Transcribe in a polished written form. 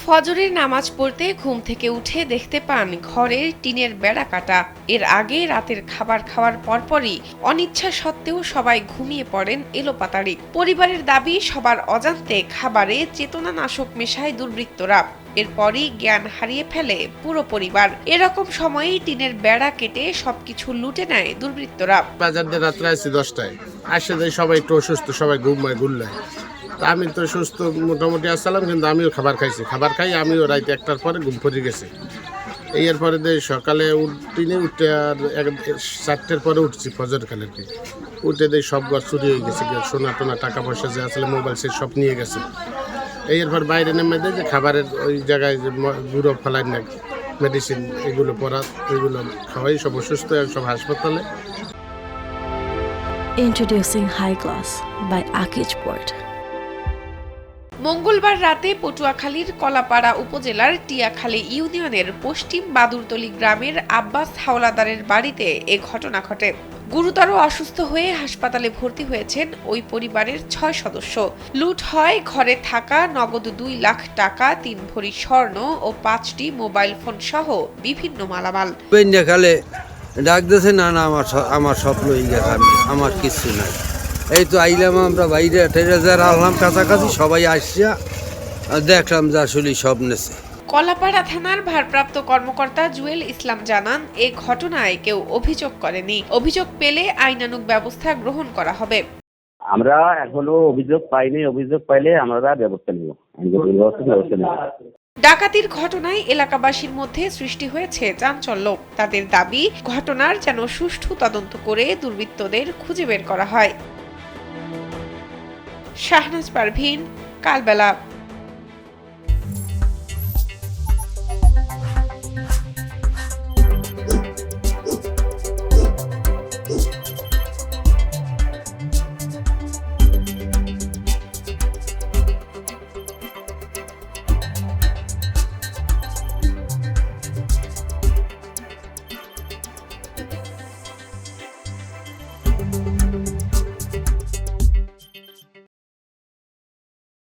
ফজরের নামাজ পড়তে ঘুম থেকে উঠে দেখতে পান ঘরের টিনের বেড়া কাটা। এর আগে রাতের খাবার খাওয়ার পরপরই অনিচ্ছা সত্ত্বেও সবাই ঘুমিয়ে পড়েন এলোপাতাড়ি। পরিবারের দাবি, সবার অজান্তে খাবারে চেতনানাশক মেশায় দুর্বৃত্তরা। এরপরই জ্ঞান হারিয়ে ফেলে পুরো পরিবার। এরকম সময়েই টিনের বেড়া কেটে সবকিছু লুটে নেয় দুর্বৃত্তরা। বাজার দিয়ে রাত্রে আসছি 10টায়, আসে যাই সবাই একটু অসুস্থ, সবাই ঘুমায় ঘুরলায়। আমি তো সুস্থ মোটামুটি আসছিলাম, কিন্তু আমিও খাবার খাইছি। খাবার খাই আমিও রাত 1টার পরে ঘুম পড়ে গেছি। এরপরে সকালে উঠতে আর 4টার পরে উঠছি ফজর খালে কি উঠে দেয় সব ঘর চুরি হয়ে গেছে, সোনা টোনা টাকা পয়সা যে আসলে মোবাইল সে সব নিয়ে গেছে। এরপর বাইরে নেমে দেয় যে খাবারের ওই জায়গায় যে গুঁড়ো ফেলাই না, মেডিসিন এগুলো পড়া এগুলো খাওয়াই সব অসুস্থ, সব হাসপাতালে। Introducing High Gloss by Akij Port. মঙ্গলবার রাতে পটুয়াখালীর কলাপাড়া উপজেলার টিয়াখালী ইউনিয়নের পশ্চিম বাদুরতলী গ্রামের আব্বাস হাওলাদারের বাড়িতে এ ঘটনা ঘটে। গুরুতর অসুস্থ হয়ে হাসপাতালে ভর্তি হয়েছেন ওই পরিবারের 6 সদস্য। লুট হয় ঘরে থাকা নগদ 2 লাখ টাকা, 3 ভরি স্বর্ণ ও 5টি মোবাইল ফোন সহ বিভিন্ন মালামাল। খালে ডাকতেছে, না না আমার স্বপ্ন হয়ে গেছে, আমার কিছু নাই। এই তো আইলাম আমরা বাইরে টেরে যারা আনলাম কাছাকাছি, সবাই আসছিয়া দেখলাম যে আসলে সব নেছে। কলাপাড়া থানার ভারপ্রাপ্ত কর্মকর্তা জুয়েল ইসলাম জানান, এ ঘটনায় কেউ অভিযোগ করেনি। অভিযোগ পেলে আইনানুগ ব্যবস্থা গ্রহণ করা হবে। আমরা এখনো অভিযোগ পাইনি, অভিযোগ পাইলে আমরা ব্যবস্থা নেব। ডাকাতির ঘটনায় এলাকাবাসীর মধ্যে সৃষ্টি হয়েছে চাঞ্চল্য। তাদের দাবি, ঘটনার যেন সুষ্ঠু তদন্ত করে দুর্বৃত্তদের খুঁজে বের করা হয়। শাহনাজ পারভীন, কালবেলা।